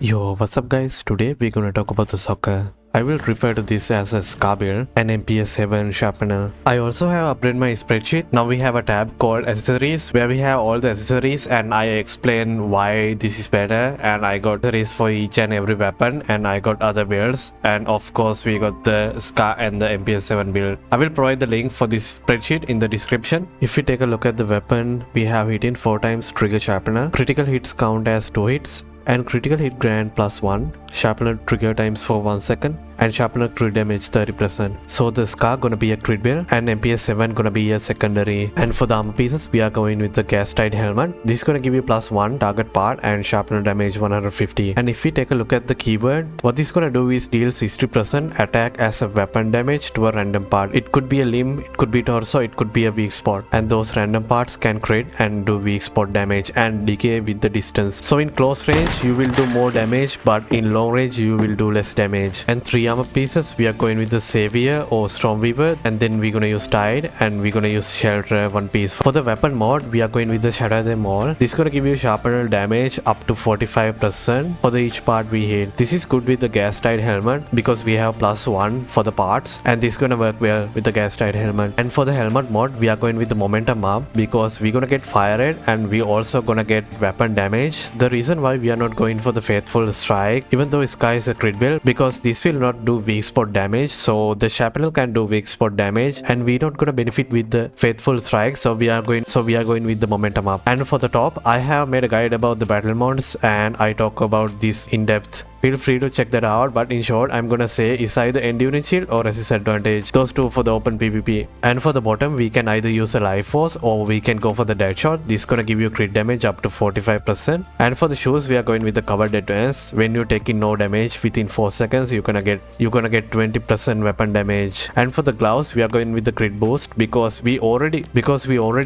Yo, what's up guys? Today we're gonna talk about the SOCR. I will refer to this as a SCAR build, an MPS7 sharpener. I also have updated my spreadsheet. Now we have a tab called accessories where we have all the accessories and I explain why this is better, and I got accessories for each and every weapon, and I got other builds, and of course we got the SCAR and the MPS7 build. I will provide the link for this spreadsheet in the description. If we take a look at the weapon, we have hit in 4 times trigger sharpener. Critical hits count as 2 hits and critical hit grant +1, sharpener trigger times for 1 second, and sharpener crit damage 30%. So the SCAR gonna be a crit build and MPS7 gonna be a secondary. And for the armor pieces, we are going with the gas tied helmet. This is gonna give you +1 target part and sharpener damage 150. And if we take a look at the keyword, what this gonna do is deal 60% attack as a weapon damage to a random part. It could be a limb, it could be torso, it could be a weak spot, and those random parts can crit and do weak spot damage and decay with the distance. So in close range you will do more damage, but in long range you will do less damage. And 3 armor pieces, we are going with the Savior or Stormweaver, and then we're gonna use Tide, and we're gonna use Shelter 1 piece. For the weapon mod, we are going with the Shadow Them All. This is gonna give you sharpener damage up to 45% for the each part we hit. This is good with the gas tied helmet because we have +1 for the parts, and this is gonna work well with the gas tied helmet. And for the helmet mod, we are going with the momentum up because we're gonna get fire rate and we also gonna get weapon damage. The reason why we are not going for the Faithful Strike, even though Sky is a crit build, because this will not do weak spot damage, so the sharpener can do weak spot damage and we don't gonna benefit with the Faithful Strike, so we are going with the momentum up. And for the top, I have made a guide about the battle mods and I talk about this in depth. Feel free to check that out, but in short, I'm gonna say is either endurance shield or resist advantage. Those two for the open PvP. And for the bottom, we can either use a life force or we can go for the dead shot. This is gonna give you crit damage up to 45%. And for the shoes, we are going with the covered advance. When you're taking no damage within 4 seconds, you're gonna get 20% weapon damage. And for the gloves, we are going with the crit boost because we already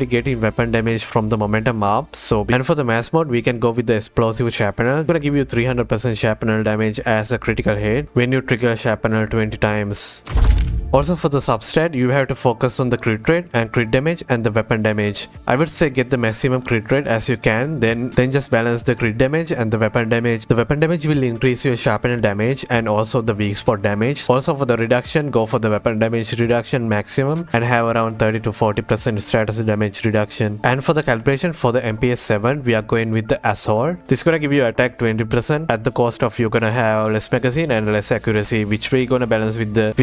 getting weapon damage from the momentum up. So and for the mass mode, we can go with the explosive sharpener. It's gonna give you 300% sharpener damage as a critical hit when you trigger sharpener 20 times. Also for the substat, you have to focus on the crit rate and crit damage and the weapon damage. I would say get the maximum crit rate as you can, then just balance the crit damage and the weapon damage. The weapon damage will increase your sharpener damage and also the weak spot damage. Also for the reduction, go for the weapon damage reduction maximum and have around 30 to 40% status damage reduction. And for the calibration for the MPS7, we are going with the Assault. This is gonna give you attack 20% at the cost of you're gonna have less magazine and less accuracy, which we gonna balance with the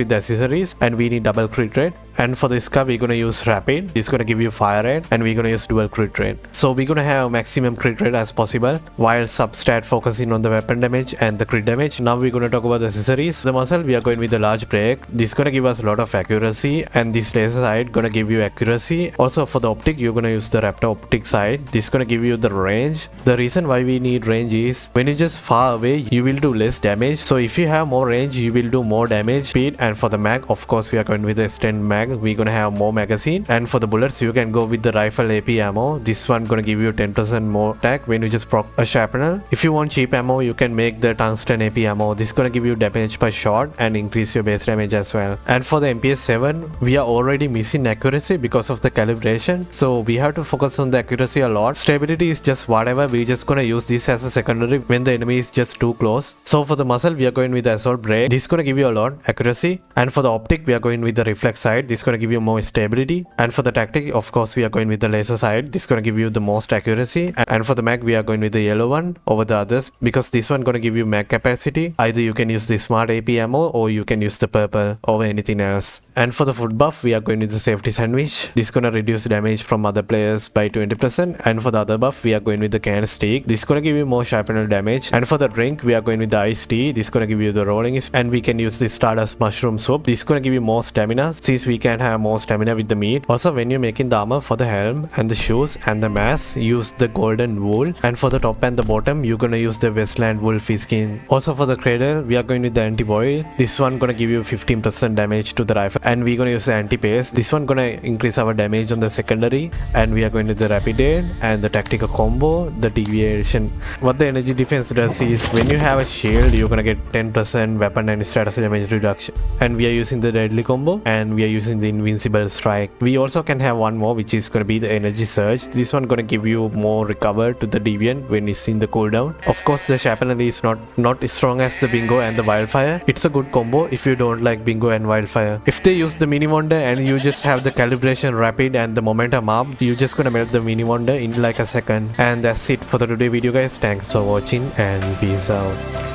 accessories, and we need double crit rate. And for the SCAR, we're gonna use rapid. This is gonna give you fire rate, and we're gonna use dual crit rate. So we're gonna have maximum crit rate as possible while substat focusing on the weapon damage and the crit damage. Now we're gonna talk about the accessories. The muzzle, we are going with the large break. This is gonna give us a lot of accuracy, and this laser sight gonna give you accuracy. Also for the optic, you're gonna use the Raptor optic sight. This is gonna give you the range. The reason why we need range is when you're just far away, you will do less damage. So if you have more range, you will do more damage speed. And for the mag, of course, we are going with the extend mag. We're gonna have more magazine. And for the bullets, you can go with the rifle AP ammo. This one gonna give you 10% more attack when you just proc a sharpener. If you want cheap ammo, you can make the tungsten AP ammo. This is gonna give you damage per shot and increase your base damage as well. And for the MPS7, we are already missing accuracy because of the calibration, so we have to focus on the accuracy a lot. Stability is just whatever, we're just gonna use this as a secondary when the enemy is just too close. So for the muzzle, we are going with the assault break. This is gonna give you a lot accuracy. And for the optic, we are going with the reflex side. This is gonna give you more stability. And for the tactic, of course, we are going with the laser side. This is gonna give you the most accuracy. And for the mag, we are going with the yellow one over the others because this one gonna give you mag capacity. Either you can use the smart AP ammo or you can use the purple over anything else. And for the foot buff, we are going with the safety sandwich. This is gonna reduce damage from other players by 20%. And for the other buff, we are going with the can stick. This is gonna give you more sharpener damage. And for the drink, we are going with the iced tea. This is gonna give you the rolling, and we can use the Stardust mushroom soup. This is gonna give you more stamina since we can have more stamina with the meat. Also, when you're making the armor for the helm and the shoes and the mask, use the golden wool. And for the top and the bottom, you're gonna use the Westland wolfy skin. Also for the cradle, we are going with the anti-boil. This one gonna give you 15% damage to the rifle, and we're gonna use the anti-pace. This one gonna increase our damage on the secondary. And we are going with the rapid aid and the tactical combo, the deviation. What the energy defense does is when you have a shield, you're gonna get 10% weapon and status damage reduction. and we are using the deadly combo, and we are using the invincible strike. We also can have one more, which is gonna be the energy surge. This one gonna give you more recover to the deviant when it's in the cooldown. Of course, the sharpener is not as strong as the bingo and the wildfire. It's a good combo if you don't like bingo and wildfire. If they use the mini wonder and you just have the calibration rapid and the momentum up, you just gonna melt the mini wonder in like a second. And that's it for the today video, guys. Thanks for watching and peace out.